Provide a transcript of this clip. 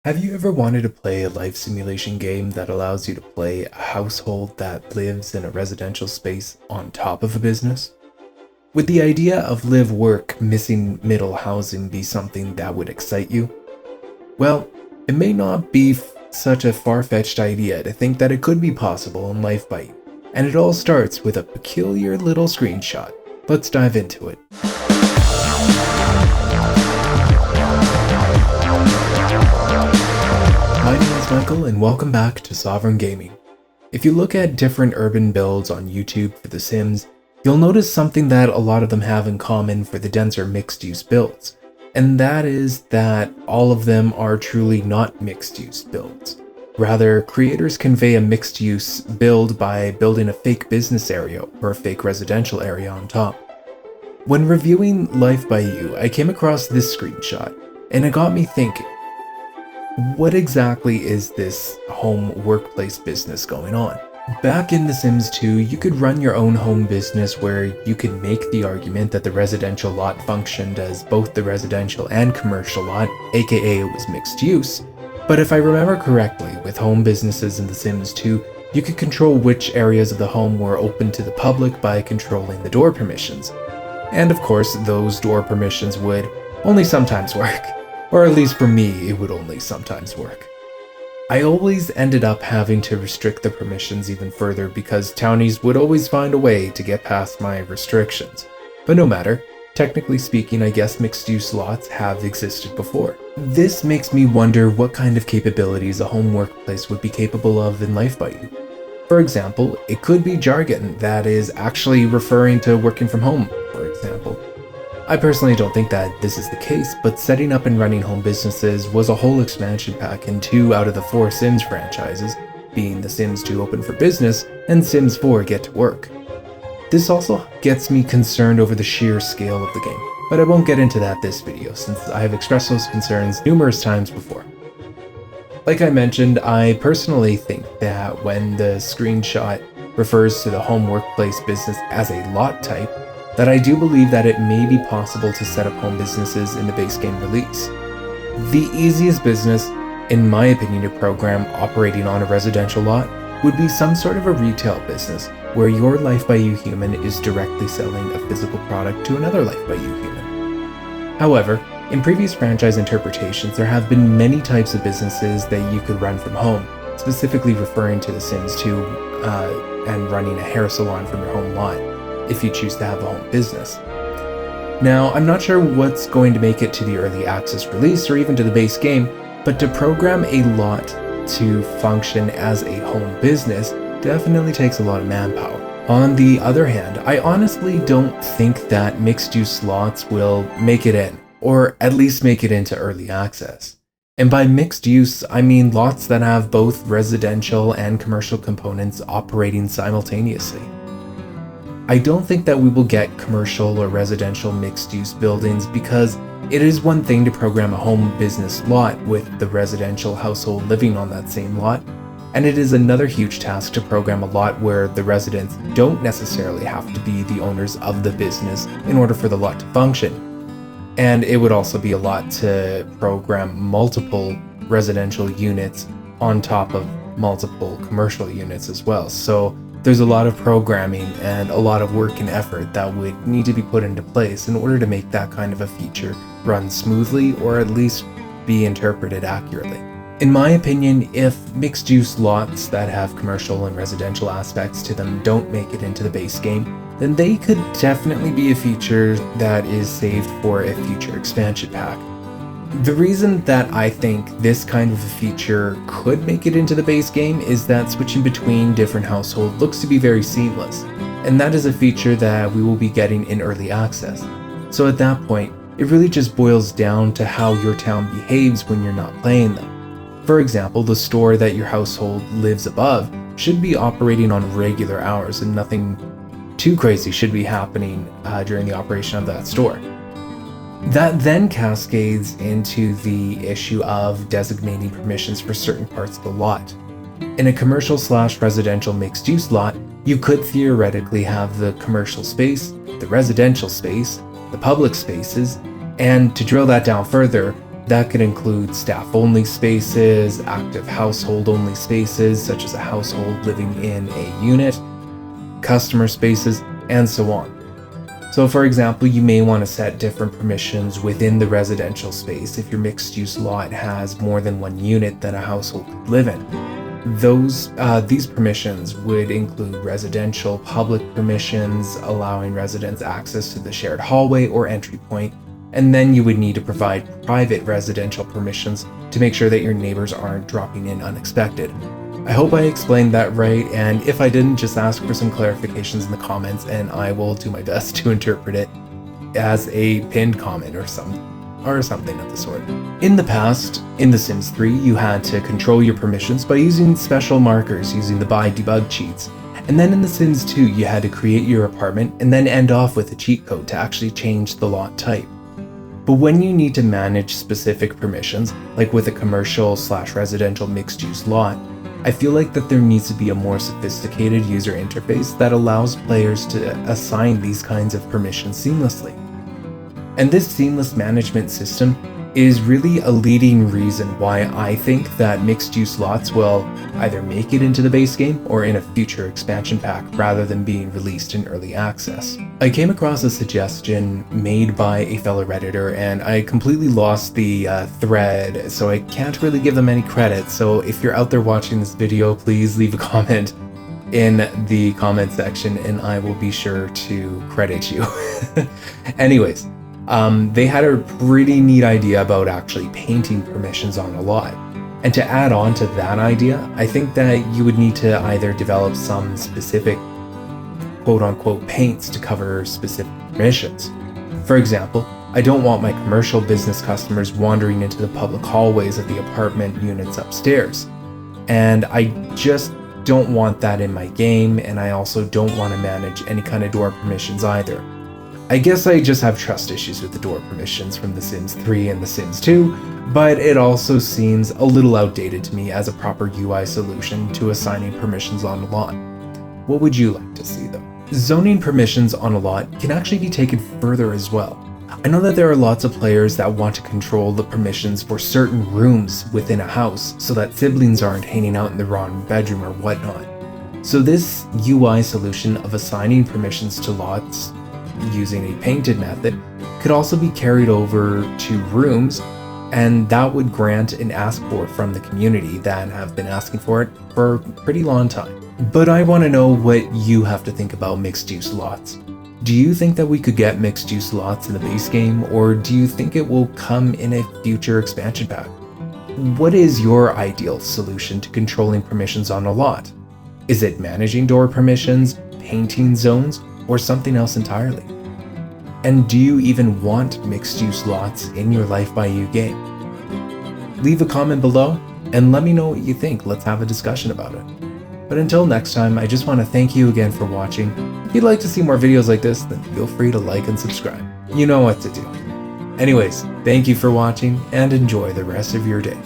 Have you ever wanted to play a life simulation game that allows you to play a household that lives in a residential space on top of a business? Would the idea of live work missing middle housing be something that would excite you? Well, it may not be such a far-fetched idea to think that it could be possible in Life by You, and it all starts with a peculiar little screenshot. Let's dive into it. My name is Michael, and welcome back to Sovereign Gaming. If you look at different urban builds on YouTube for The Sims, you'll notice something that a lot of them have in common for the denser mixed-use builds, and that is that all of them are truly not mixed-use builds. Rather, creators convey a mixed-use build by building a fake business area or a fake residential area on top. When reviewing Life by You, I came across this screenshot, and it got me thinking. What exactly is this home workplace business going on? Back in The Sims 2, you could run your own home business where you could make the argument that the residential lot functioned as both the residential and commercial lot, aka it was mixed use. But if I remember correctly, with home businesses in The Sims 2, you could control which areas of the home were open to the public by controlling the door permissions. And of course, those door permissions would only sometimes work. Or at least for me, it would only sometimes work. I always ended up having to restrict the permissions even further because townies would always find a way to get past my restrictions. But no matter, technically speaking, I guess mixed-use lots have existed before. This makes me wonder what kind of capabilities a home workplace would be capable of in Life by You. For example, it could be jargon that is actually referring to working from home, for example. I personally don't think that this is the case, but setting up and running home businesses was a whole expansion pack in 2 out of the 4 Sims franchises, being The Sims 2 Open for Business and Sims 4 Get to Work. This also gets me concerned over the sheer scale of the game, but I won't get into that this video since I have expressed those concerns numerous times before. Like I mentioned, I personally think that when the screenshot refers to the home workplace business as a lot type, that I do believe that it may be possible to set up home businesses in the base game release. The easiest business, in my opinion, to program operating on a residential lot would be some sort of a retail business where your Life by You human is directly selling a physical product to another Life by You human. However, in previous franchise interpretations, there have been many types of businesses that you could run from home, specifically referring to The Sims 2 and running a hair salon from your home lot, if you choose to have a home business. Now, I'm not sure what's going to make it to the early access release or even to the base game, but to program a lot to function as a home business definitely takes a lot of manpower. On the other hand, I honestly don't think that mixed-use lots will make it in, or at least make it into early access. And by mixed use, I mean lots that have both residential and commercial components operating simultaneously. I don't think that we will get commercial or residential mixed-use buildings because it is one thing to program a home business lot with the residential household living on that same lot, and it is another huge task to program a lot where the residents don't necessarily have to be the owners of the business in order for the lot to function. And it would also be a lot to program multiple residential units on top of multiple commercial units as well. So there's a lot of programming and a lot of work and effort that would need to be put into place in order to make that kind of a feature run smoothly or at least be interpreted accurately. In my opinion, if mixed-use lots that have commercial and residential aspects to them don't make it into the base game, then they could definitely be a feature that is saved for a future expansion pack. The reason that I think this kind of a feature could make it into the base game is that switching between different households looks to be very seamless, and that is a feature that we will be getting in early access. So at that point, it really just boils down to how your town behaves when you're not playing them. For example, the store that your household lives above should be operating on regular hours and nothing too crazy should be happening during the operation of that store. That then cascades into the issue of designating permissions for certain parts of the lot. In a commercial/residential mixed-use lot, you could theoretically have the commercial space, the residential space, the public spaces, and to drill that down further, That could include staff-only spaces, active household-only spaces, such as a household living in a unit, customer spaces, and so on. So for example, you may want to set different permissions within the residential space if your mixed-use lot has more than one unit that a household could live in. These permissions would include residential public permissions, allowing residents access to the shared hallway or entry point, and then you would need to provide private residential permissions to make sure that your neighbors aren't dropping in unexpected. I hope I explained that right, and if I didn't, just ask for some clarifications in the comments and I will do my best to interpret it as a pinned comment or something of the sort. In the past, in The Sims 3, you had to control your permissions by using special markers using the by debug cheats. And then in The Sims 2, you had to create your apartment and then end off with a cheat code to actually change the lot type. But when you need to manage specific permissions, like with a commercial/residential mixed-use lot, I feel like that there needs to be a more sophisticated user interface that allows players to assign these kinds of permissions seamlessly. And this seamless management system is really a leading reason why I think that mixed-use lots will either make it into the base game or in a future expansion pack rather than being released in early access. I came across a suggestion made by a fellow Redditor and I completely lost the thread, so I can't really give them any credit. So if you're out there watching this video, please leave a comment in the comment section and I will be sure to credit you. Anyways, they had a pretty neat idea about actually painting permissions on a lot. And to add on to that idea, I think that you would need to either develop some specific quote-unquote paints to cover specific permissions. For example, I don't want my commercial business customers wandering into the public hallways of the apartment units upstairs. And I just don't want that in my game, and I also don't want to manage any kind of door permissions either. I guess I just have trust issues with the door permissions from The Sims 3 and The Sims 2, but it also seems a little outdated to me as a proper UI solution to assigning permissions on a lot. What would you like to see though? Zoning permissions on a lot can actually be taken further as well. I know that there are lots of players that want to control the permissions for certain rooms within a house so that siblings aren't hanging out in the wrong bedroom or whatnot. So this UI solution of assigning permissions to lots using a painted method could also be carried over to rooms, and that would grant an ask for from the community that have been asking for it for a pretty long time. But I want to know what you have to think about mixed-use lots. Do you think that we could get mixed-use lots in the base game, or do you think it will come in a future expansion pack? What is your ideal solution to controlling permissions on a lot? Is it managing door permissions, painting zones, or something else entirely? And do you even want mixed-use lots in your Life by You game? Leave a comment below and let me know what you think. Let's have a discussion about it. But until next time, I just want to thank you again for watching. If you'd like to see more videos like this, then feel free to like and subscribe. You know what to do. Anyways, thank you for watching and enjoy the rest of your day.